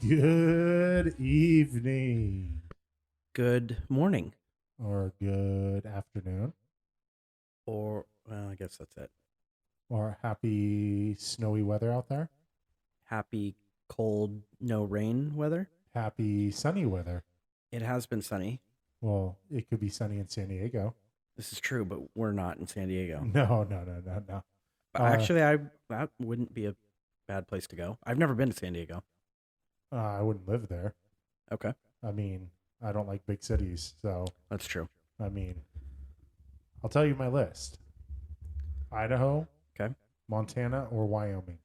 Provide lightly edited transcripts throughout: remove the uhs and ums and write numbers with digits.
Good evening Good morning. or good afternoon Or, well, I guess that's it. or happy snowy weather out there. Happy, cold, no rain weather. Happy sunny weather. It has been sunny. Well, it could be sunny in San Diego. This is true, but we're not in San Diego. No. But actually, that wouldn't be a bad place to go. I've never been to San Diego. I wouldn't live there. Okay, I mean, I don't like big cities. So, that's true. I mean, I'll tell you my list. Idaho, Okay. Montana, or Wyoming.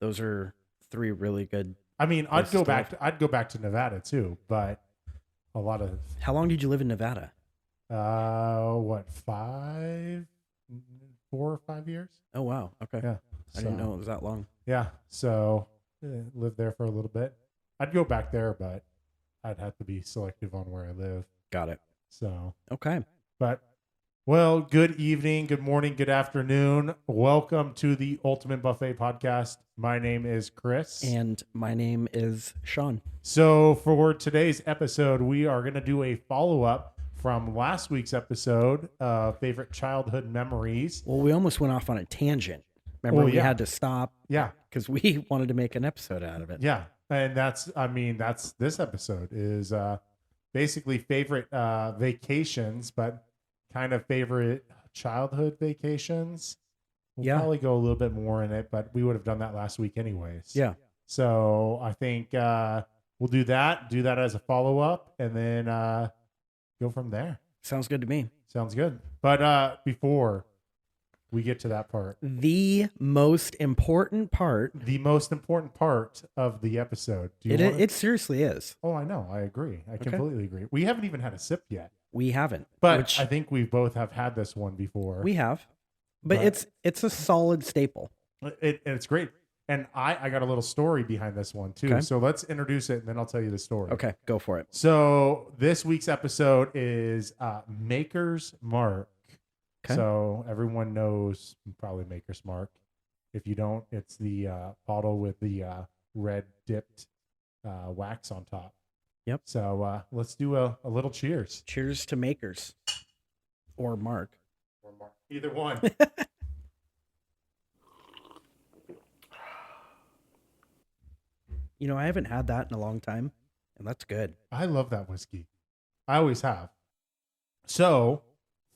Those are three really good. I mean, Places to live. I'd go back to Nevada too, but a lot of How long did you live in Nevada? what, 4 or 5 years? Oh, wow. Okay. Yeah. I didn't know it was that long. Yeah. So lived there for a little bit. I'd go back there, but I'd have to be selective on where I live. Got it. So, Okay. but well, good evening, good morning, good afternoon. Welcome to the Ultimate Buffet Podcast. My name is Chris. And my name is Sean. So for today's episode, we are going to do a follow-up from last week's episode, favorite childhood memories. Well, we almost went off on a tangent. Remember, we had to stop. Yeah. Because we wanted to make an episode out of it. Yeah. And that's this episode is basically favorite vacations, but kind of favorite childhood vacations. We'll probably go a little bit more in it, but we would have done that last week anyways. Yeah. So I think we'll do that as a follow-up, and then go from there. Sounds good to me. Sounds good. But before we get to that part, The most important part. the most important part of the episode. It seriously is. Oh, I know. I agree. I completely agree. We haven't even had a sip yet. We haven't. But I think we both have had this one before. We have. But it's a solid staple. It's great. And I got a little story behind this one too. Okay. So let's introduce it and then I'll tell you the story. Okay, go for it. So this week's episode is Maker's Mark. Okay. So everyone knows probably Maker's Mark. If you don't, it's the bottle with the red dipped wax on top. Yep. So let's do a little cheers. Cheers to Makers. Or Mark. Or Mark. Either one. You know, I haven't had that in a long time, and that's good. I love that whiskey. I always have. So,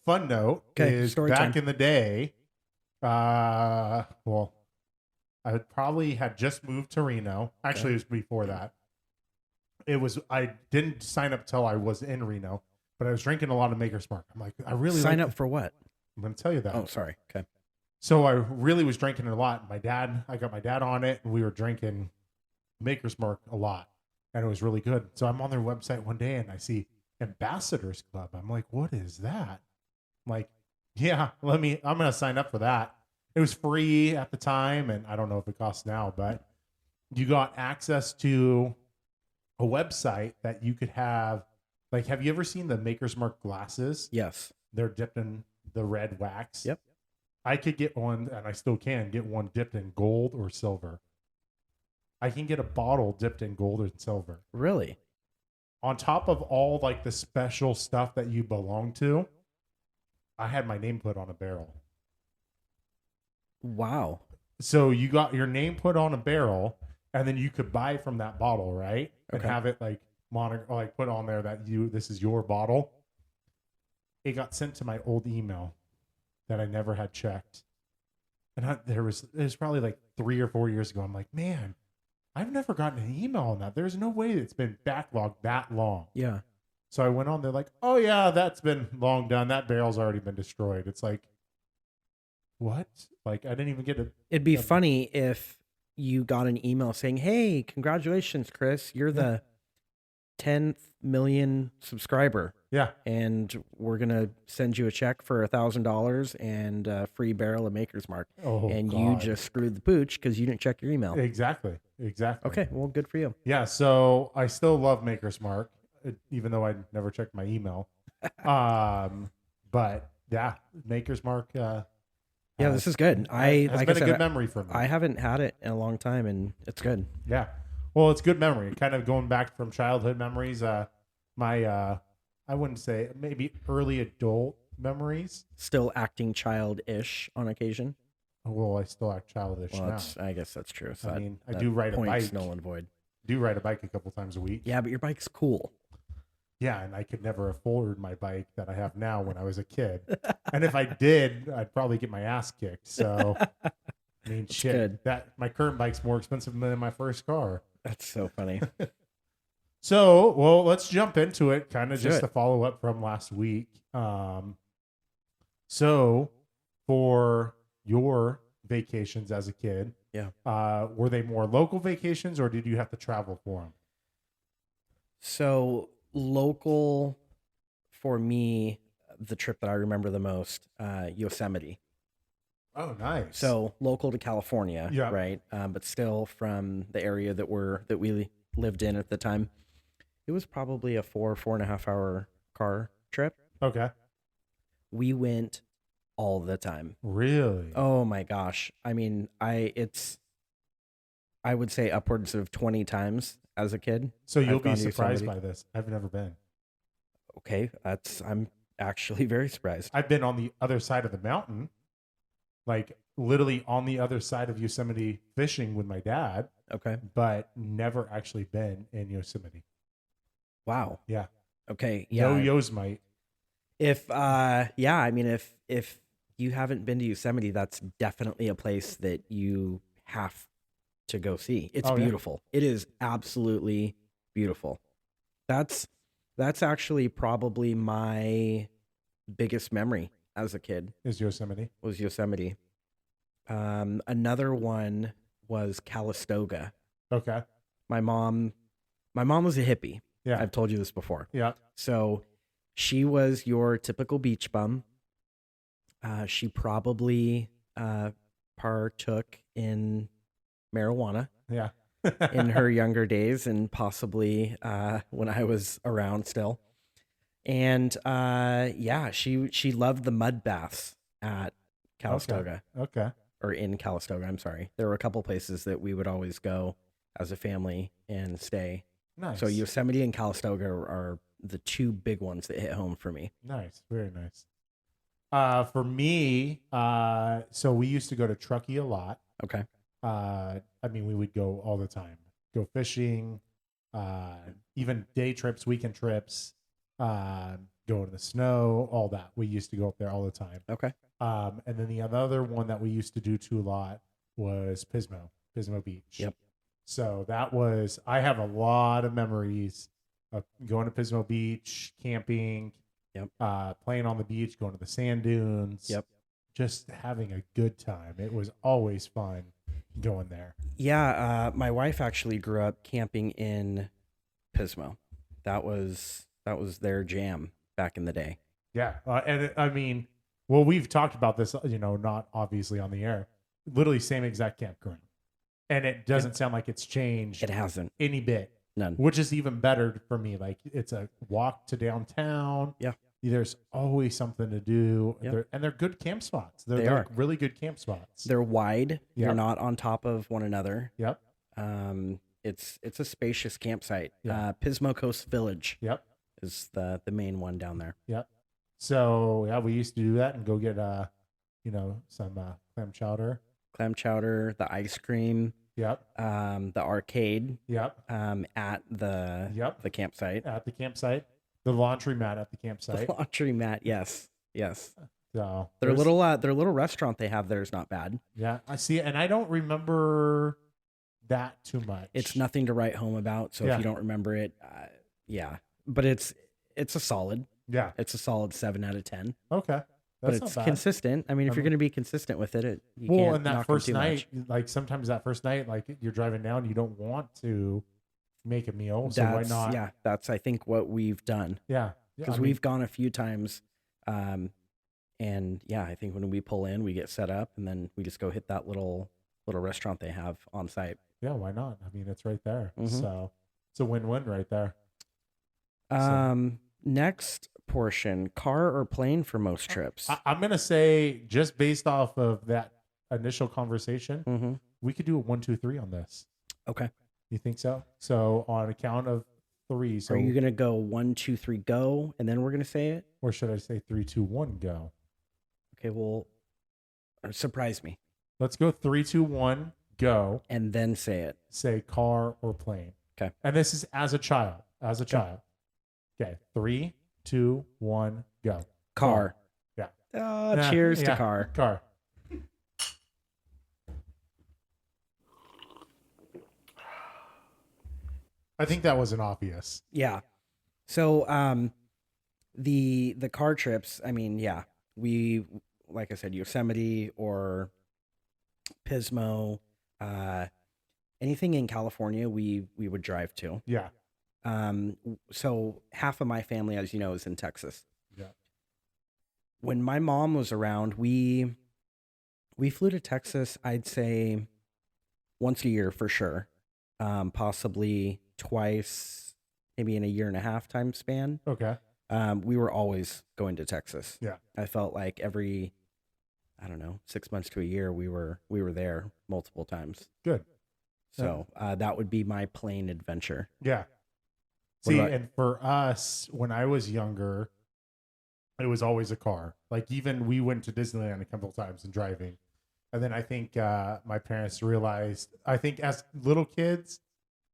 fun note is story back time. in the day, well, I probably had just moved to Reno. Actually, it was before that. I didn't sign up till I was in Reno, but I was drinking a lot of Maker's Mark. I'm like, I really Sign up for what? I'm going to tell you that. Oh, sorry. Okay. So I really was drinking it a lot. I got my dad on it, and we were drinking Maker's Mark a lot, and it was really good. So I'm on their website one day, and I see Ambassadors Club. I'm like, what is that? I'm like, yeah, I'm going to sign up for that. It was free at the time, and I don't know if it costs now, but you got access to a website that you could have. Like, have you ever seen the Maker's Mark glasses? Yes. They're dipped in the red wax. Yep. I could get one, and I still can get one dipped in gold or silver. I can get a bottle dipped in gold and silver. Really? On top of all like the special stuff that you belong to, I had my name put on a barrel. Wow. So you got your name put on a barrel, and then you could buy from that bottle, right? And Okay. have it like put on there that this is your bottle. It got sent to my old email that I never had checked. And it was probably like 3 or 4 years ago. I'm like, man, I've never gotten an email on that. There's no way it's been backlogged that long. Yeah. So I went on, they're like, oh yeah, that's been long done. That barrel's already been destroyed. It's like, what? Like, I didn't even get it. It'd be funny if you got an email saying, hey, congratulations, Chris. You're the 10th million subscriber. Yeah. And we're going to send you a check for $1,000 and a free barrel of Maker's Mark. Oh, and God. you just screwed the pooch because you didn't check your email. Exactly. Okay, well, good for you. Yeah, so I still love Maker's Mark, even though I never checked my email. But yeah, Maker's Mark. Yeah, this is good. Has like been I said, a good memory for me. I haven't had it in a long time, and it's good. Yeah. Well, it's good memory. Kind of going back from childhood memories. My I wouldn't say maybe early adult memories. Still acting childish on occasion. Well, I still act childish Well, now. I guess that's true. So I that- mean, I that do ride a point's bike. null and void. Do ride a bike a couple times a week. Yeah, but your bike's cool. Yeah, and I could never afford my bike that I have now when I was a kid. And if I did, I'd probably get my ass kicked. So, I mean, shit. good. That my current bike's more expensive than my first car. That's so funny. So, well, let's jump into it. Kind of Let's just do a follow up from last week. So, for your vacations as a kid, Yeah. were they more local vacations or did you have to travel for them? So local for me, the trip that I remember the most, Yosemite. Oh, nice. So local to California, Yeah. right? But still from the area that we lived in at the time. It was probably a 4.5 hour car trip. okay, We went all the time. really? Oh my gosh. I mean, I would say upwards of 20 times as a kid. So you'll I've be gone to surprised Yosemite. by this. I've never been. Okay, I'm actually very surprised. I've been on the other side of the mountain, like literally on the other side of Yosemite fishing with my dad, Okay. but never actually been in Yosemite. Wow. Yeah. Okay. Yeah. No Yosemite. If yeah, I mean if you haven't been to Yosemite, that's definitely a place that you have to go see. It's Oh, yeah. beautiful. It is absolutely beautiful. That's actually probably my biggest memory as a kid Is Yosemite. was Yosemite. Another one was Calistoga. Okay. My mom was a hippie. Yeah. I've told you this before. Yeah. So she was your typical beach bum. She probably partook in marijuana Yeah. in her younger days and possibly when I was around still. And yeah, she loved the mud baths at Calistoga Okay. or in Calistoga. I'm sorry. There were a couple places that we would always go as a family and stay. Nice. So Yosemite and Calistoga are the two big ones that hit home for me. Nice. Very nice. For me, so we used to go to Truckee a lot. Okay. I mean, we would go all the time, go fishing, even day trips, weekend trips, go in the snow, all that. We used to go up there all the time. Okay. And then the other one that we used to do too a lot was Pismo Beach. Yep. So I have a lot of memories of going to Pismo Beach, camping, Yep. Playing on the beach, going to the sand dunes. Yep. Just having a good time. It was always fun going there. Yeah, my wife actually grew up camping in Pismo. That was their jam back in the day. Yeah. I mean, well, we've talked about this, not obviously on the air, literally same exact campground. And it doesn't sound like it's changed It hasn't. any bit, None. which is even better for me. Like it's a walk to downtown. Yeah. There's always something to do. Yep. They're good camp spots. They They're are. like really good camp spots. They're wide. They're Yep. not on top of one another. Yep. It's a spacious campsite. Yeah. Pismo Coast Village Yep. is the main one down there. Yep. So yeah, we used to do that and go get some clam chowder. Clam chowder, the ice cream, Yep. the arcade, Yep. at the Yep. the campsite. At the campsite. The laundry mat at the The campsite. laundry mat, yes. So Their there's- little restaurant they have there is not bad. Yeah, I see it, and I don't remember that too much. It's nothing to write home about. So Yeah. if you don't remember it, yeah. But it's a solid. Yeah. It's a solid 7 out of 10. Okay. But That's it's not bad. consistent. I mean, if I you're mean- going to be consistent with it, you Well, can't and that knock 'em first too night, much. like sometimes that first night, like you're driving down, you don't want to make a meal, so why That's not? yeah. That's I think what we've done Yeah. because we've gone a few times, and yeah, I think when we pull in, we get set up, and then we just go hit that little restaurant they have on site. Yeah, why not? I mean, it's right there. Mhm. So it's a win-win right there. Next portion: car or plane for most trips. I'm gonna say just based off of that initial conversation, Mm-hmm. we could do a 1, 2, 3 on this. Okay. You think so? So on a count of three, so Are you gonna go 1, 2, 3, go, and then we're gonna say it? or should I say 3, 2, 1, go? Okay, well, surprise me, Let's go 3, 2, 1, go. and then say it. Say car or plane. Okay. And this is as a child. As a child. Okay. 3, 2, 1, go. Car. Yeah. Cheers to Yeah, car. Car. I think that wasn't obvious. Yeah. So the car trips, I mean, yeah. We, like I said, Yosemite or Pismo, anything in California we would drive to. Yeah. So half of my family, as you know, is in Texas. Yeah. When my mom was around, we flew to Texas, I'd say once a year for sure. Possibly twice, maybe in a year and a half time span. Okay. We were always going to Texas. Yeah. I felt like every, I don't know, 6 months to a year, we were there multiple times. Good. So that would be my plane adventure. Yeah. What See, about- and for us, when I was younger, it was always a car. Like even we went to Disneyland a couple of times and driving. And then I think my parents realized, I think as little kids,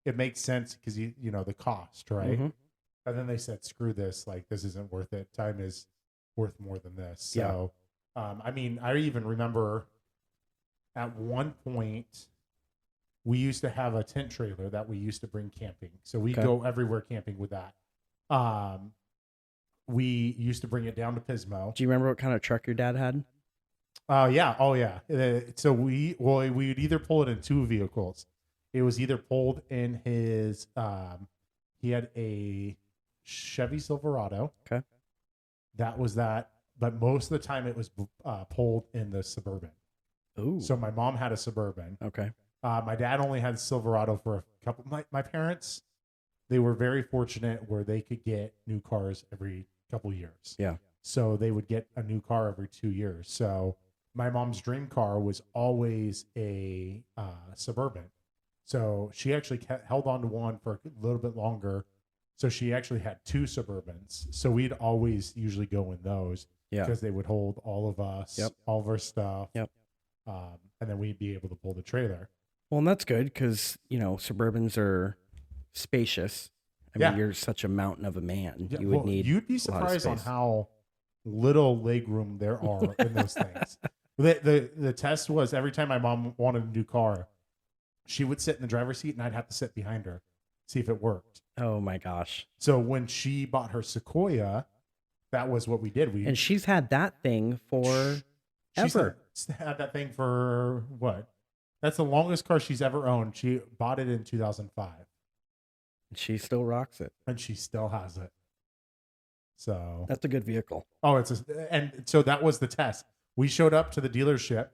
it makes sense because you know the cost, right? Mhm. And then they said, screw this, like this isn't worth it. Time is worth more than this. Yeah. So I mean, I even remember at one point we used to have a tent trailer that we used to bring camping. So we Okay. go everywhere camping with that. We used to bring it down to Pismo. Do you remember what kind of truck your dad had? Yeah. Oh, yeah. So we would either pull it in two vehicles. It was either pulled in his. He had a Chevy Silverado. Okay. That was that, but most of the time it was pulled in the Suburban. Ooh. So my mom had a Suburban. Okay. My dad only had a Silverado for a couple. My parents, they were very fortunate where they could get new cars every couple years. Yeah. So they would get a new car every 2 years. So my mom's dream car was always a Suburban. So she actually held on to one for a little bit longer. So she actually had two Suburbans. So we'd always usually go in those Yeah. because they would hold all of us, Yep. all of our stuff. Yep. And then we'd be able to pull the trailer. Well, and that's good because, Suburbans are spacious. I mean, Yeah. you're such a mountain of a man. Yeah, You would well, need. You'd be a lot of surprised on space. how little leg room there are in those things. The test was every time my mom wanted a new car, she would sit in the driver's seat and I'd have to sit behind her, see if it worked. Oh my gosh. So when she bought her Sequoia, that was what we did. And she's had that thing for she's ever. had that thing for what? That's the longest car she's ever owned. She bought it in 2005 She still rocks it. and she still has it. So That's a good vehicle. and so that was the test. We showed up to the dealership,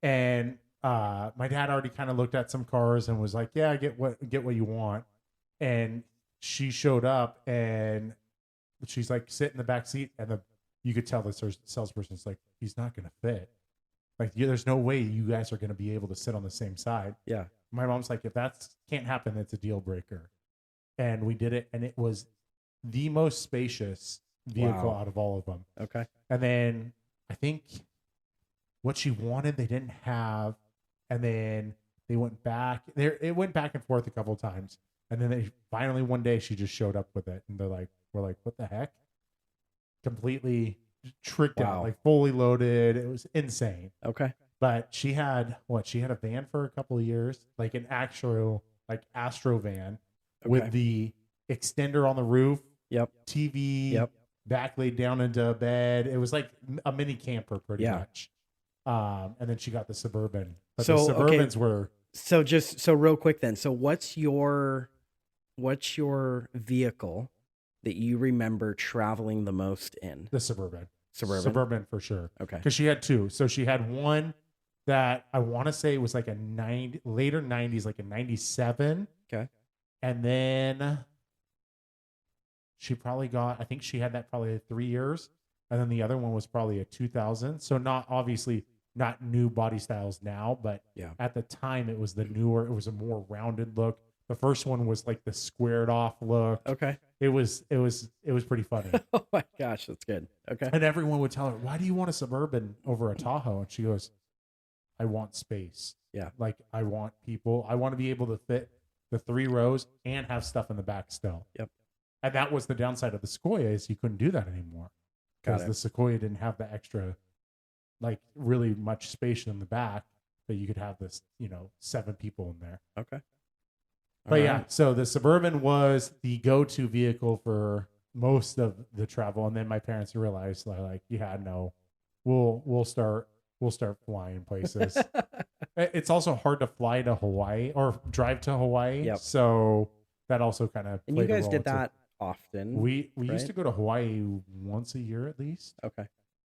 and my dad already kind of looked at some cars and was like, "Yeah, get what you want." And she showed up, and she's like, sit in the back seat, and you could tell the salesperson's like, "He's not going to fit. Like, there's no way you guys are going to be able to sit on the same side." Yeah. My mom's like, "If that can't happen, it's a deal breaker." And we did it, and it was the most spacious vehicle Wow. out of all of them. Okay. And then I think what she wanted they didn't have, and then they went back. It went back and forth a couple of times, and then they finally one day she just showed up with it, and we're like, what the heck? Completely tricked out, Wow. like fully loaded. It was insane. Okay. But she had She had a van for a couple of years, like an actual Astro van with Okay. the extender on the roof, Yep. TV, Yep. back laid down into a bed. It was like a mini camper pretty Yeah. much. And then she got the Suburban. But So, the okay. Suburbans were So real quick then. So what's your vehicle that you remember traveling the most in? the Suburban. Suburban. Suburban for sure. Okay. Because she had two. So she had one that I want to say was like later 90s, like a 97. Okay. And then she probably I think she had that probably 3 years. And then the other one was probably a 2000. So not new body styles now, but Yeah. at the time it was the newer, it was a more rounded look. The first one was like the squared off look. Okay. It was pretty funny. Oh my gosh, that's good. Okay. And everyone would tell her, "Why do you want a Suburban over a Tahoe?" And she goes, "I want space. Yeah. Like I want people. I want to be able to fit the 3 rows and have stuff in the back still." Yep. And that was the downside of the Sequoia, is you couldn't do that anymore because the Sequoia didn't have the extra, like really much space in the back that you could have this, 7 people in there. Okay. But yeah, so the Suburban was the go-to vehicle for most of the travel, and then my parents realized like, yeah, no, we'll start flying places. It's also hard to fly to Hawaii or drive to Hawaii. Yep. So that also kind of. And you guys did that often. We right? used to go to Hawaii once a year at least. Okay.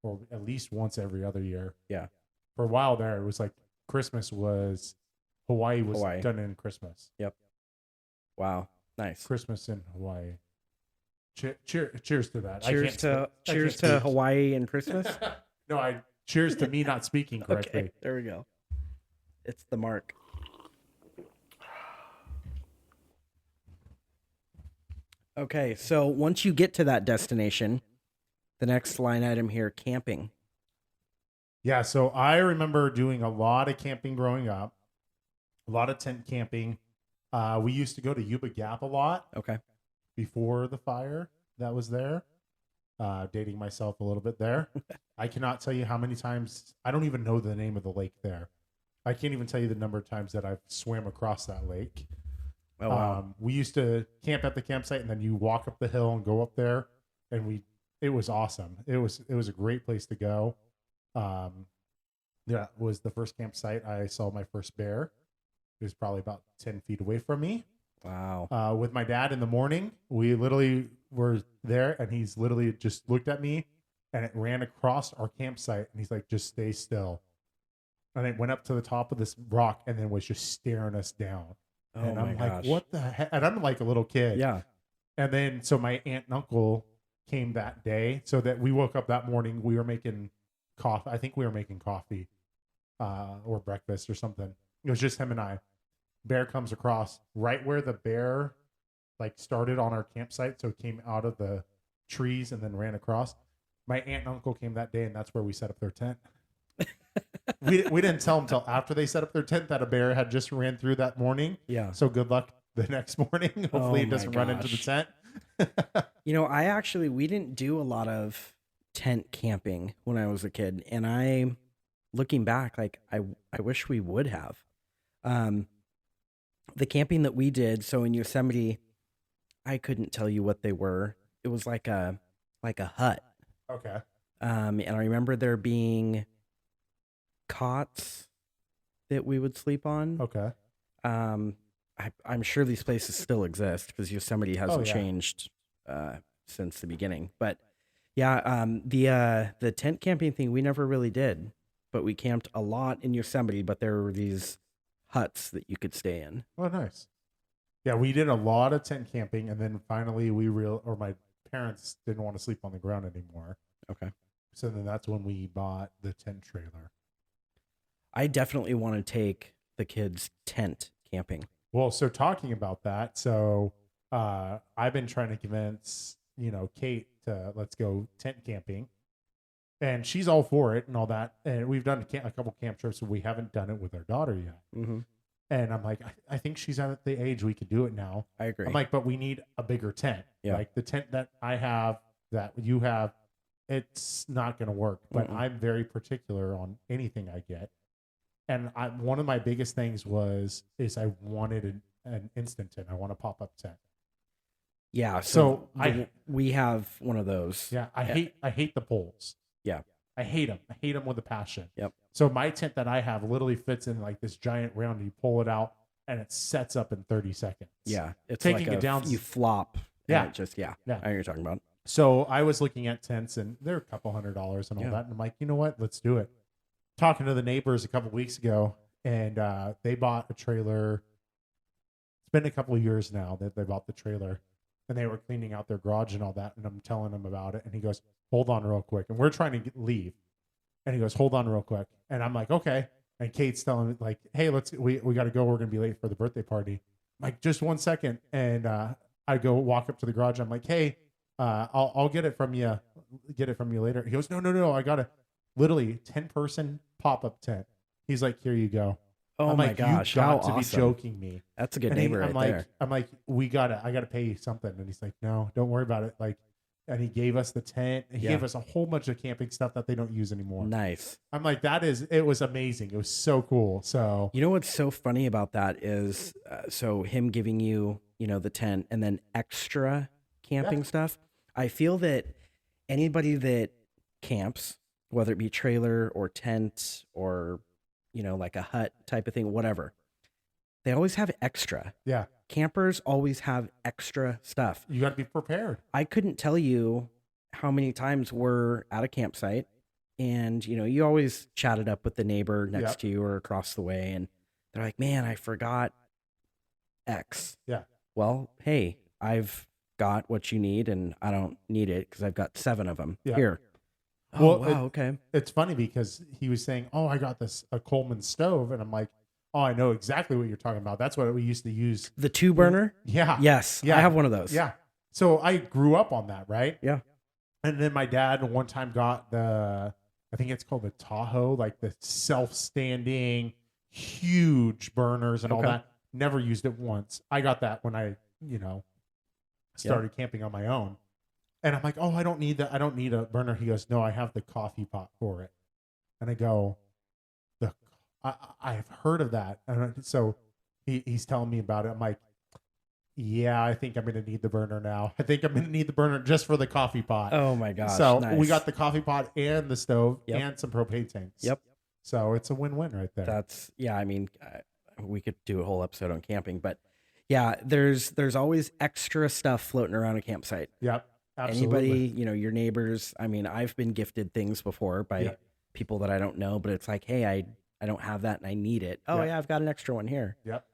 Or at least once every other year. Yeah. For a while there, it was like Hawaii was done in Christmas. Yep. Wow. Nice. Christmas in Hawaii. Cheers to that. Cheers to Hawaii and Christmas. No, cheers to me not speaking correctly. Okay, there we go. It's the mark. Okay, so once you get to that destination, the next line item here, camping. Yeah, so I remember doing a lot of camping growing up, a lot of tent camping. We used to go to Yuba Gap a lot. Okay. Before the fire that was there. Dating myself a little bit there. I cannot tell you how many times, I don't even know the name of the lake there. I can't even tell you the number of times that I've swam across that lake. Oh, wow. We used to camp at the campsite, and then you walk up the hill and go up there, and it was awesome. It was a great place to go. That was the first campsite I saw my first bear. It was probably about 10 feet away from me. Wow. With my dad in the morning, we literally were there, and he's literally just looked at me, and it ran across our campsite, and he's like, "Just stay still." And it went up to the top of this rock, and then was just staring us down. Oh, and I'm my like, gosh. "What the heck?" And I'm like a little kid. Yeah. And then so my aunt and uncle came that day, so that we woke up that morning. We were making coffee. I think we were making coffee, or breakfast or something. It was just him and I. Bear comes across right where the bear like started on our campsite, so it came out of the trees and then ran across. My aunt and uncle came that day, and that's where we set up their tent. we didn't tell them until after they set up their tent that a bear had just ran through that morning. Yeah. So good luck the next morning. Hopefully it doesn't run into the tent. We didn't do a lot of tent camping when I was a kid, and looking back, like I wish we would have. The camping that we did, so in Yosemite, I couldn't tell you what they were. It was like a hut. Okay. And I remember there being cots that we would sleep on. Okay. I'm sure these places still exist because Yosemite hasn't changed since the beginning. But yeah, the tent camping thing we never really did, but we camped a lot in Yosemite. But there were these huts that you could stay in. Oh, nice. Yeah, we did a lot of tent camping, and then finally my parents didn't want to sleep on the ground anymore. Okay. So then that's when we bought the tent trailer. I definitely want to take the kids tent camping. Well, so talking about that, so I've been trying to convince, Kate to let's go tent camping. And she's all for it and all that. And we've done a couple camp trips, but we haven't done it with our daughter yet. Mm-hmm. And I'm like, I think she's at the age we could do it now. I agree. I'm like, but we need a bigger tent. Yeah. Like the tent that I have, that you have, it's not going to work. But I'm very particular on anything I get. And one of my biggest things is I wanted an instant tent. I want a pop-up tent. Yeah. We have one of those. Yeah. I hate the poles. Yeah. I hate them. I hate them with a passion. Yep. So my tent that I have literally fits in like this giant round. You pull it out and it sets up in 30 seconds. Yeah. It's taking like it down. You flop. Yeah. It just, yeah. Yeah. I know what you're talking about. So I was looking at tents, and they're a couple $100 and all that. And I'm like, you know what? Let's do it. Talking to the neighbors a couple weeks ago, and they bought a trailer. It's been a couple of years now that they bought the trailer, and they were cleaning out their garage and all that. And I'm telling him about it, and he goes, "Hold on real quick." And we're trying to leave, and he goes, "Hold on real quick." And I'm like, "Okay." And Kate's telling me like, "Hey, we got to go. We're gonna be late for the birthday party." like, just 1 second. And I go walk up to the garage. I'm like, hey, I'll get it from you. Get it from you later. He goes, no. I got a literally 10-person pop-up tent. He's like, here you go. Oh I'm my like, gosh, you how got to be awesome. joking me. That's a good And neighbor I'm right like, there. I gotta pay you something. And he's like, no, don't worry about it. Like, and he gave us the tent. He Yeah. gave us a whole bunch of camping stuff that they don't use anymore. Nice. I'm like, it was amazing. It was so cool. So You know what's so funny about that is, so him giving you, the tent and then extra camping stuff. I feel that anybody that camps, whether it be trailer or tent or, like a hut type of thing, whatever, they always have extra. yeah, Campers always have extra stuff. you got to be prepared. I couldn't tell you how many times we're at a campsite and, you always chatted up with the neighbor next Yep. to you or across the way and they're like, man, I forgot X. Yeah. Well, hey, I've got what you need and I don't need it because I've got 7 of them Yeah. here. Oh, Well, wow. Okay. It's funny because he was saying, oh, I got a Coleman stove. And I'm like, oh, I know exactly what you're talking about. That's what we used to use. The 2 burner? Yeah. Yes. Yeah. I have one of those. Yeah. So I grew up on that, right? Yeah. And then my dad one time got I think it's called the Tahoe, like the self-standing, huge burners and all Okay. that. Never used it once. I got that when I, started camping on my own. And I'm like, oh, I don't need that. I don't need a burner. He goes, no, I have the coffee pot for it. And I go, I've heard of that. And so he's telling me about it. I'm like, yeah, I think I'm going to need the burner now. I think I'm going to need the burner just for the coffee pot. Oh my gosh. So nice. we got the coffee pot and the stove Yep. and some propane tanks. Yep. So it's a win-win right there. That's, yeah, I mean, we could do a whole episode on camping, but yeah, there's always extra stuff floating around a campsite. Yep. Absolutely. Anybody, your neighbors. I mean, I've been gifted things before by Yep. people that I don't know, but it's like, hey, I don't have that and I need it. Oh Yep. yeah, I've got an extra one here. Yep.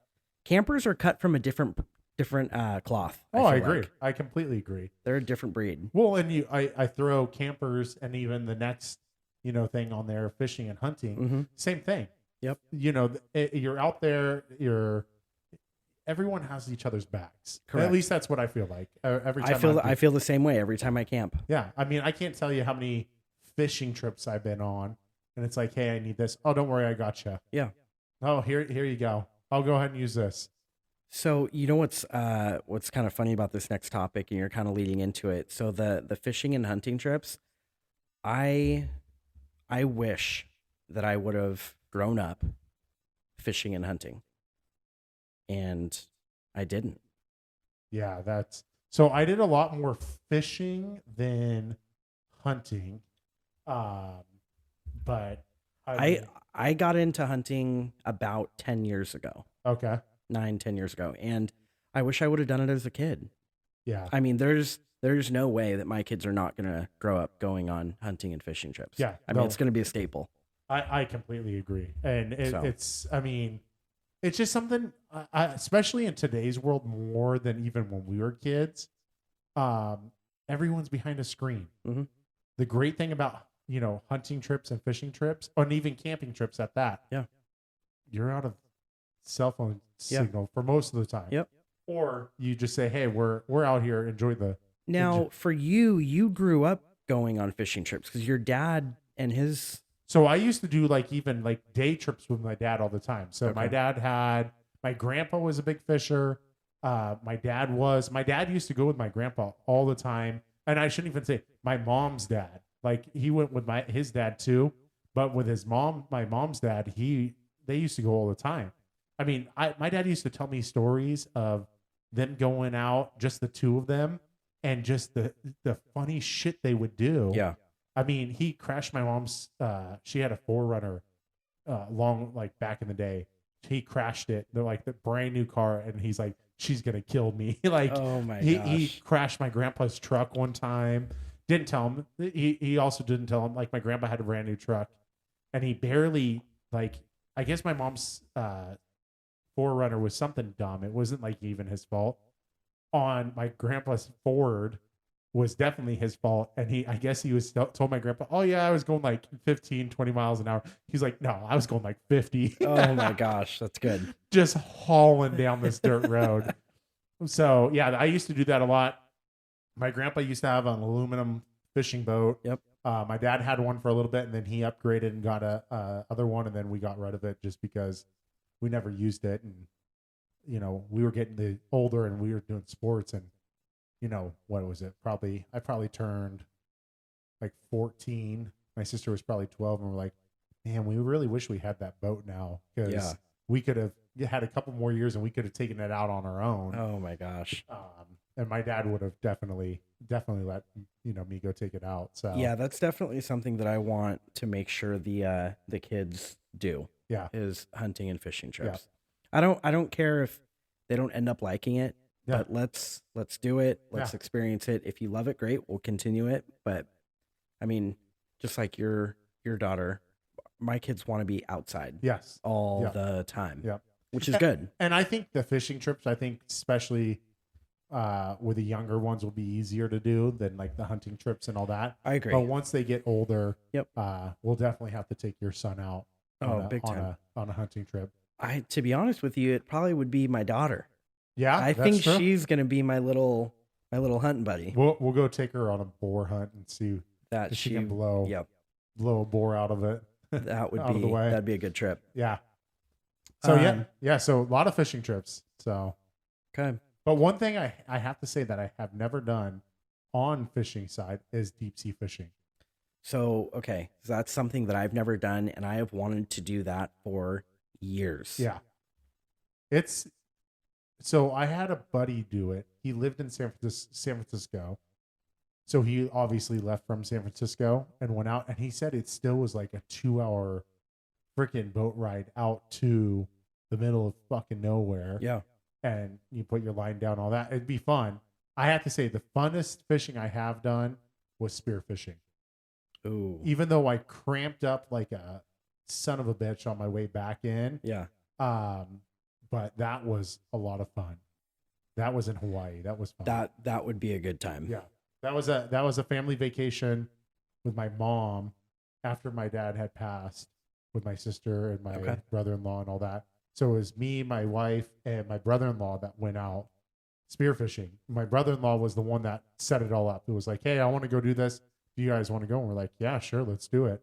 Campers are cut from a different cloth. Oh, I feel agree. like. I completely agree. They're a different breed. Well, and I throw campers and even the next, thing on there, fishing and hunting, Mm-hmm. same thing. Yep. You're out there, everyone has each other's backs. Correct. At least that's what I feel like. Every time I feel the same way every time I camp. yeah. I mean, I can't tell you how many fishing trips I've been on, and it's like, hey, I need this. Oh, don't worry, I got you. Yeah. Oh, here you go. I'll go ahead and use this. So you know what's kind of funny about this next topic, and you're kind of leading into it. So the fishing and hunting trips, I wish that I would have grown up fishing and hunting, and I didn't. Yeah, so I did a lot more fishing than hunting, but I got into hunting about 10 years ago, okay, 9-10 years ago, and I wish I would have done it as a kid. yeah, I mean, there's no way that my kids are not going to grow up going on hunting and fishing trips. Yeah, I mean, no. it's going to be a staple. I completely agree, and So. it's I mean, it's just something, especially in today's world, more than even when we were kids. Everyone's behind a screen. Mhm. The great thing about hunting trips and fishing trips, and even camping trips at that, Yeah. you're out of cell phone Yeah. signal for most of the time. Yep. Or you just say, hey, we're out here, enjoy the. Now, for you grew up going on fishing trips because your dad and his. So I used to do even day trips with my dad all the time. So my Okay. my grandpa was a big fisher. My dad used to go with my grandpa all the time. And I shouldn't even say my mom's dad. He went with his dad too, but with my mom's dad, they used to go all the time. I mean, my dad used to tell me stories of them going out, just the two of them, and just the funny shit they would do. Yeah. I mean, he crashed my mom's. She had a 4Runner, back in the day. He crashed it. They're the brand new car, and he's like, "She's gonna kill me." Oh my he gosh. crashed my grandpa's truck one time. Didn't tell him. He also didn't tell him. My grandpa had a brand new truck, and he barely I guess my mom's 4Runner was something dumb. It wasn't even his fault. On my grandpa's Ford, was definitely his fault. And I guess he was told my grandpa, oh yeah, I was going like 15, 20 miles an hour. He's like, no, I was going like 50. Oh my gosh, that's good. Just hauling down this dirt road. So yeah, I used to do that a lot. My grandpa used to have an aluminum fishing boat. Yep. My dad had one for a little bit, and then he upgraded and got a other one, and then we got rid of it just because we never used it. And we were getting older, and we were doing sports, and what was it? I probably turned like 14. My sister was probably 12, and we're like, man, we really wish we had that boat now, because we could have had a couple more years and we could have taken it out on our own. Oh my gosh. And my dad would have definitely let me go take it out. So yeah, that's definitely something that I want to make sure the kids do. Yeah. Is hunting and fishing trips. Yeah. I don't care if they don't end up liking it. Yeah. But let's do it. Let's experience it. If you love it, great. We'll continue it. But I mean, just like your daughter, my kids want to be outside. Yes. All the time. Yeah. Which is good. And I think the fishing trips, especially with the younger ones, will be easier to do than like the hunting trips and all that. I agree. But once they get older, we'll definitely have to take your son out on a hunting trip. To be honest with you, it probably would be my daughter. Yeah, I think she's gonna be my little hunting buddy. We'll go take her on a boar hunt and see that she can blow a boar out of it. That would be that'd be a good trip. Yeah. So so a lot of fishing trips. So okay. But one thing I have to say that I have never done on fishing side is deep sea fishing. So okay, so that's something that I've never done, and I have wanted to do that for years. Yeah. So I had a buddy do it. He lived in San Francisco. So he obviously left from San Francisco and went out, and he said it still was like a 2-hour freaking boat ride out to the middle of fucking nowhere. Yeah. And you put your line down, all that. It'd be fun. I have to say the funnest fishing I have done was spear fishing. Ooh. Even though I cramped up like a son of a bitch on my way back in. Yeah. But that was a lot of fun. That was in Hawaii. That was fun. That would be a good time. Yeah. That was a family vacation with my mom after my dad had passed, with my sister and my brother-in-law and all that. So it was me, my wife, and my brother-in-law that went out spearfishing. My brother-in-law was the one that set it all up. It was like, hey, I want to go do this. Do you guys want to go? And we're like, yeah, sure, let's do it.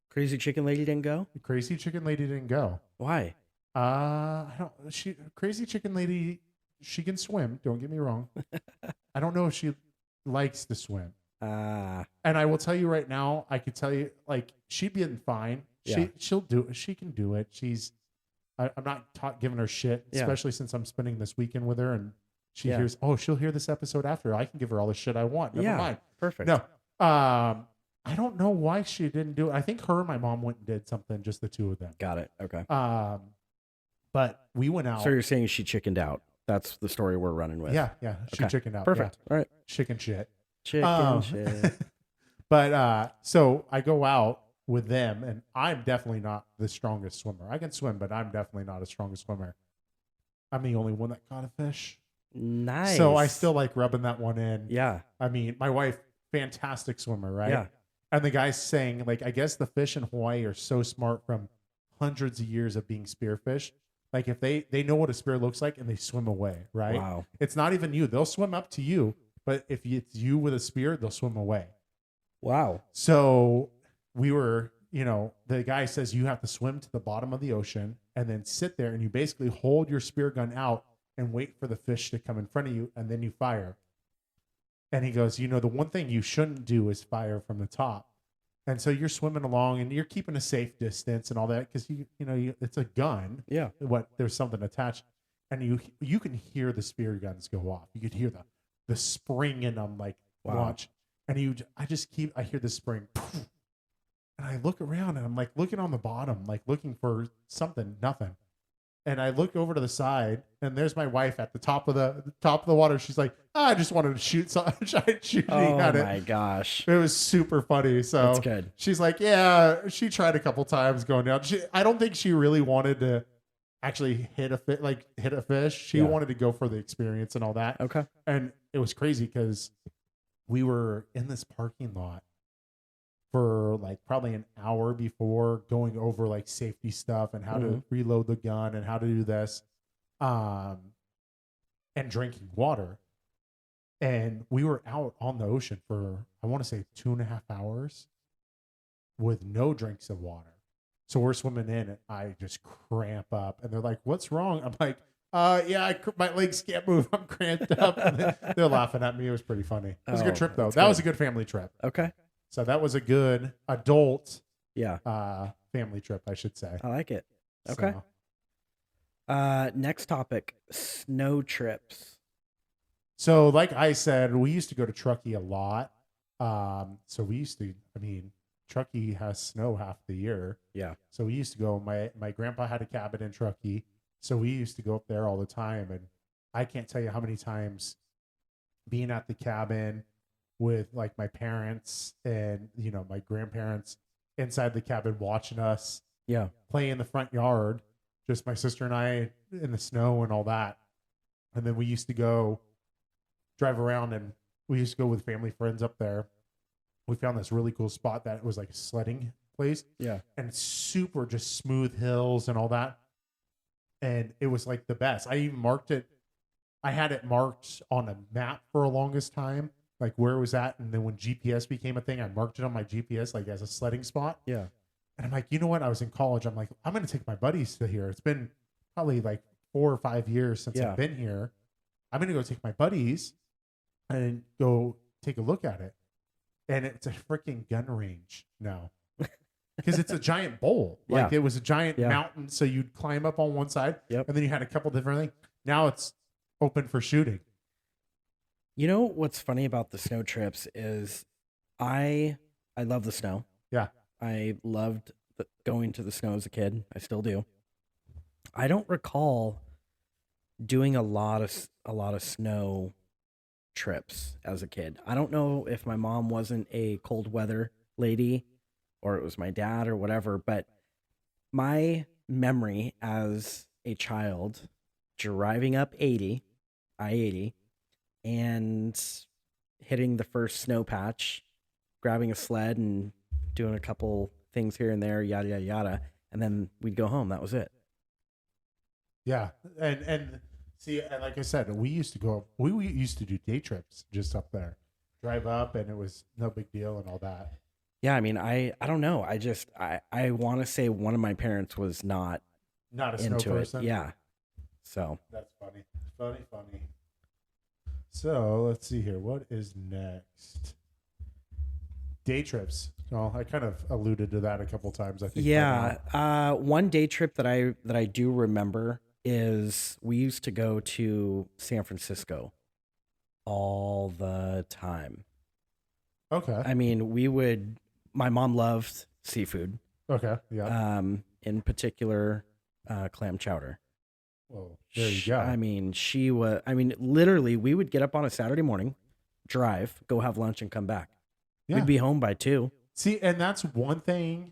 Crazy Chicken Lady didn't go? Crazy Chicken Lady didn't go. Why? Crazy Chicken Lady, she can swim. Don't get me wrong. I don't know if she likes to swim. And I will tell you right now, I could tell you, like, she'd be fine. She'll do it. She can do it. I'm not giving her shit, especially since I'm spending this weekend with her, and she hears, she'll hear this episode after. I can give her all the shit I want. Never mind. Perfect. No. I don't know why she didn't do it. I think her and my mom went and did something, just the two of them. Got it. Okay. But we went out. So you're saying she chickened out. That's the story we're running with. Yeah. She chickened out. Perfect. Yeah. All right. Chicken shit. Shit. But so I go out with them, and I'm definitely not the strongest swimmer. I can swim, but I'm definitely not a strongest swimmer. I'm the only one that caught a fish. Nice. So I still like rubbing that one in. Yeah. I mean, my wife, fantastic swimmer, right? Yeah. And the guy's saying, like, I guess the fish in Hawaii are so smart from hundreds of years of being spearfished. Like, if they know what a spear looks like and they swim away, right? Wow. It's not even you. They'll swim up to you, but if it's you with a spear, they'll swim away. Wow. So we were, the guy says you have to swim to the bottom of the ocean and then sit there, and you basically hold your spear gun out and wait for the fish to come in front of you, and then you fire. And he goes, the one thing you shouldn't do is fire from the top. And so you're swimming along and you're keeping a safe distance and all that, because it's a gun. Yeah. There's something attached, and you can hear the spear guns go off. You could hear the spring in them, like, launch. And I hear the spring, and I look around and I'm like looking on the bottom, like looking for something, nothing. And I look over to the side, and there's my wife at the top of the water. She's like, I just wanted to shoot something. Oh my gosh. It was super funny. So that's good. She's like, yeah, she tried a couple times going down. I don't think she really wanted to actually hit a fish. She wanted to go for the experience and all that. Okay. And it was crazy because we were in this parking lot for like probably an hour before, going over like safety stuff and how to reload the gun and how to do this, and drinking water. And we were out on the ocean for, I want to say 2.5 hours with no drinks of water. So we're swimming in and I just cramp up and they're like, "What's wrong?" I'm like, yeah, my legs can't move. I'm cramped up." And they're laughing at me. It was pretty funny. It was a good trip though. That was a good family trip. Okay. So that was a good adult family trip, I should say. I like it. Okay. Next topic, snow trips. So like I said, we used to go to Truckee a lot. So we used to, Truckee has snow half the year. Yeah. So we used to go, my grandpa had a cabin in Truckee. So we used to go up there all the time. And I can't tell you how many times being at the cabin with like my parents and, my grandparents inside the cabin watching us play in the front yard, just my sister and I in the snow and all that. And then we used to go drive around and we used to go with family friends up there. We found this really cool spot that was like a sledding place. Yeah. And super just smooth hills and all that. And it was like the best. I even marked it. I had it marked on a map for a longest time, like where it was at. And then when GPS became a thing, I marked it on my GPS, like as a sledding spot. Yeah. And I'm like, you know what? I was in college. I'm like, I'm going to take my buddies to here. It's been probably like 4 or 5 years since I've been here. I'm going to go take my buddies and go take a look at it. And it's a freaking gun range now. Because it's a giant bowl. Like it was a giant mountain. So you'd climb up on one side. Yep. And then you had a couple different things. Now it's open for shooting. You know what's funny about the snow trips is I love the snow. Yeah. I loved going to the snow as a kid. I still do. I don't recall doing a lot of snow trips as a kid. I don't know if my mom wasn't a cold weather lady or it was my dad or whatever, but my memory as a child driving up I-80 and hitting the first snow patch, grabbing a sled and doing a couple things here and there, yada, yada, yada. And then we'd go home. That was it. Yeah. And see, and like I said, we used to do day trips just up there, drive up, and it was no big deal and all that. Yeah. I mean, I don't know. I want to say one of my parents was not a snow person. Yeah. So that's funny. Funny. So let's see here. What is next? Day trips. Well, I kind of alluded to that a couple times, I think. Yeah. One day trip that I do remember is we used to go to San Francisco all the time. Okay. I mean, my mom loved seafood. Okay. Yeah. In particular, clam chowder. Well, there you go. I mean, literally, we would get up on a Saturday morning, drive, go have lunch, and come back. Yeah. We'd be home by 2. See, and that's one thing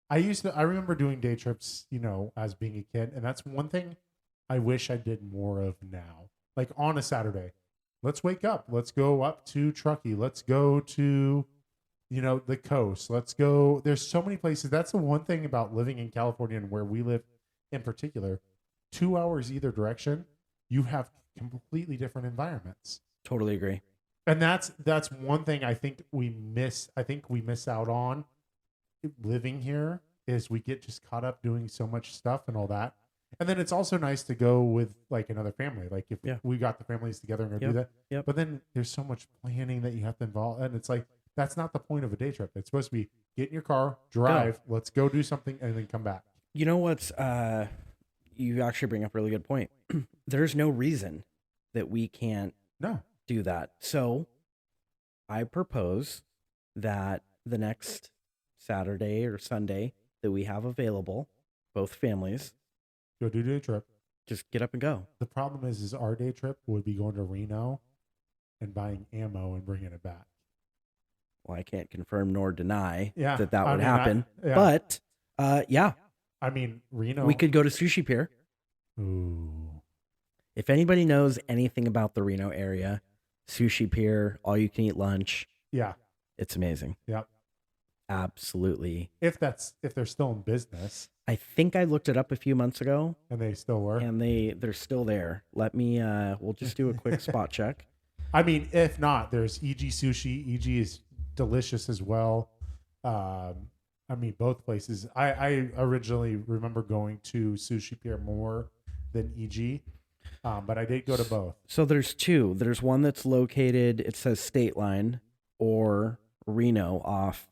I remember doing day trips, as being a kid. And that's one thing I wish I did more of now. Like on a Saturday, let's wake up. Let's go up to Truckee. Let's go to, the coast. Let's go. There's so many places. That's the one thing about living in California and where we live in particular. 2 hours either direction, you have completely different environments. Totally agree. And that's one thing I think we miss out on living here is we get just caught up doing so much stuff and all that. And then it's also nice to go with like another family. Like if we got the families together and go do that. Yep. But then there's so much planning that you have to involve. And it's like, that's not the point of a day trip. It's supposed to be get in your car, drive, let's go do something, and then come back. You know what's, you actually bring up a really good point. There's no reason that we can't do that. So I propose that the next Saturday or Sunday that we have available, both families, go do a day trip. Just get up and go. The problem is our day trip would be going to Reno and buying ammo and bringing it back. Well, I can't confirm nor deny that would happen. But I mean, Reno. We could go to Sushi Pier. Ooh. If anybody knows anything about the Reno area, Sushi Pier, all you can eat lunch. Yeah. It's amazing. Yep. Absolutely. If they're still in business I think I looked it up a few months ago, and they still work. and they're still there. Let me we'll just do a quick spot check. I mean, if not, there's EG Sushi. EG is delicious as well. I mean, both places. I originally remember going to Sushi Pier more than EG, but I did go to both. So there's two. There's one that's located, it says State Line or Reno off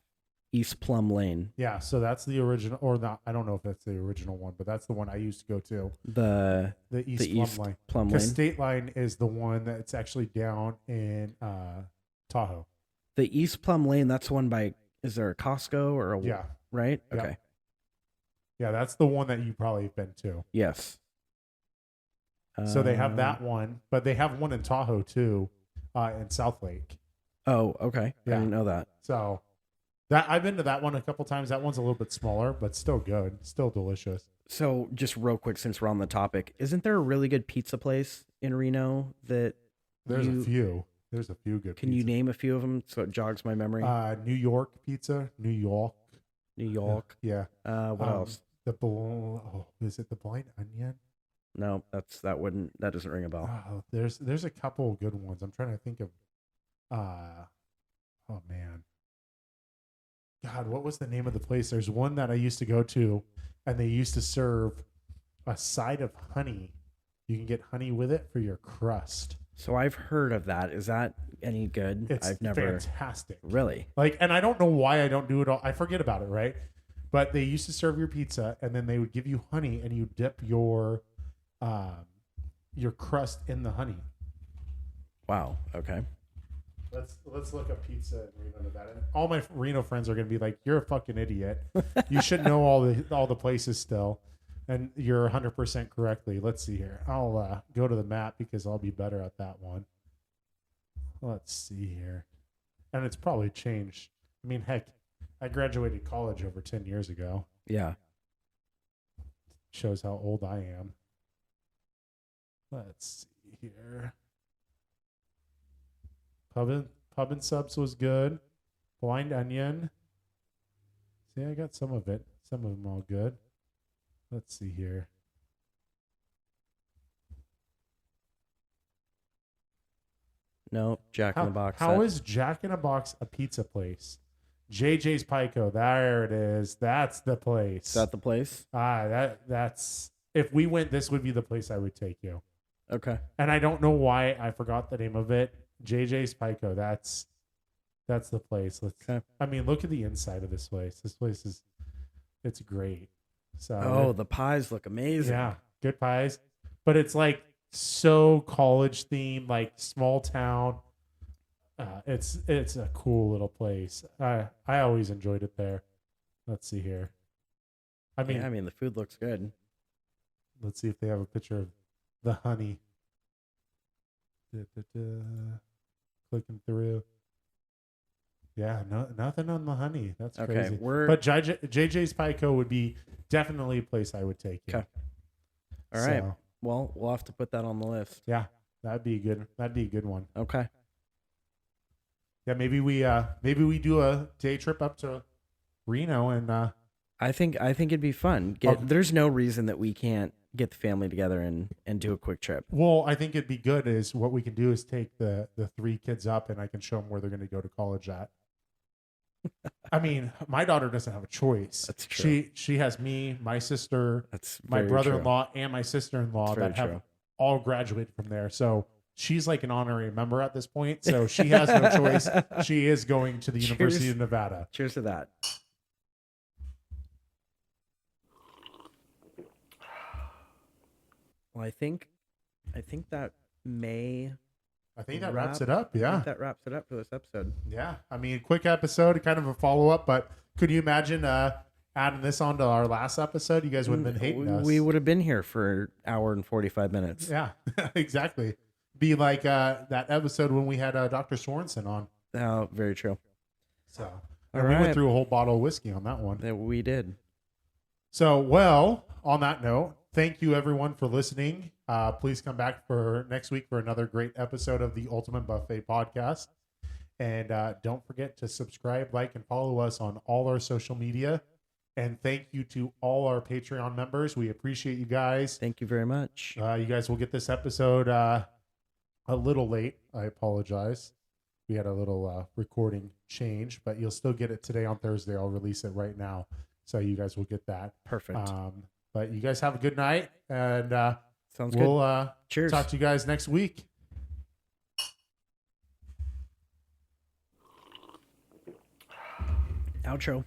East Plum Lane. Yeah, so that's the original, or not. I don't know if that's the original one, but that's the one I used to go to. The East East Plum Line. Plum Because Lane. State Line is the one that's actually down in Tahoe. The East Plum Lane, that's the one by, is there a Costco or a, Yeah, right? Yep. Okay. yeah, that's the one that you probably have been to. Yes. So they have that one, but they have one in Tahoe too, in South Lake. Oh, okay. Yeah. I didn't know that. So that I've been to that one a couple times. That one's a little bit smaller, but still good, still delicious. So just real quick, since we're on the topic, isn't there a really good pizza place in Reno that There's a few. There's a few good. Can you name a few of them so it jogs my memory? New York pizza, New York. New York. Yeah. What else? Is it the Blind Onion? No, that doesn't ring a bell. Oh, there's a couple of good ones. I'm trying to think of. Oh man. God, what was the name of the place? There's one that I used to go to, and they used to serve a side of honey. You can get honey with it for your crust. So I've heard of that. Is that any good? It's I've never fantastic. really. And I don't know why I don't do it all. I forget about it, right? But they used to serve your pizza, and then they would give you honey, and you dip your crust in the honey. Wow. Okay. Let's look up pizza in Reno, Nevada. All my Reno friends are gonna be like, "You're a fucking idiot. You should know all the places still." And you're 100% correctly. Let's see here. I'll go to the map because I'll be better at that one. Let's see here. And it's probably changed. I mean, heck, I graduated college over 10 years ago. Yeah. Shows how old I am. Let's see here. Pub and Subs was good. Blind Onion. See, I got some of it. Some of them all good. Let's see here. No, Jack in the Box. How is Jack in a Box a pizza place? JJ's Pico. There it is. That's the place. Is that the place? That's if we went, this would be the place I would take you. Okay. And I don't know why I forgot the name of it. JJ's Pico. That's the place. Okay. I mean, look at the inside of this place. This place it's great. So Oh, the pies look amazing. yeah, good pies. But it's like so college themed, like small town. It's a cool little place. I always enjoyed it there. Let's see here. I mean, the food looks good. let's see if they have a picture of the honey. Clicking through. Yeah, nothing on the honey. That's Okay, crazy. we're But JJ's Pico would be definitely a place I would take you. Okay. All right. So, Well, we'll have to put that on the list. yeah, that'd be good. That'd be a good one. Okay. Yeah, maybe we do a day trip up to Reno and I think it'd be fun. There's no reason that we can't get the family together and do a quick trip. well, I think it'd be good is what we can do is take the 3 kids up and I can show them where they're going to go to college at. I mean, my daughter doesn't have a choice. That's true. She has me, my sister, That's my very brother-in-law, and my sister-in-law That's that very have true. all graduated from there. So she's like an honorary member at this point. So she has no choice. She is going to the University Cheers. of Nevada. Cheers to that. Well, I think that may I think that wraps it up. Yeah. that wraps it up for this episode. Yeah. I mean, quick episode, kind of a follow-up, but could you imagine adding this on to our last episode? You guys would have been hating us. We would have been here for an hour and 45 minutes. Yeah, exactly. Be like that episode when we had Dr. Sorensen on. Oh, very true. So All and we right. went through a whole bottle of whiskey on that one. That we did. So, well, on that note, thank you everyone for listening. Please come back for next week for another great episode of the Ultimate Buffet Podcast. And don't forget to subscribe, like, and follow us on all our social media. And thank you to all our Patreon members. We appreciate you guys. Thank you very much. You guys will get this episode a little late. I apologize. We had a little recording change, but you'll still get it today on Thursday. I'll release it right now. So you guys will get that. Perfect. But you guys have a good night. And Sounds we'll good. Cheers. talk to you guys next week. Outro.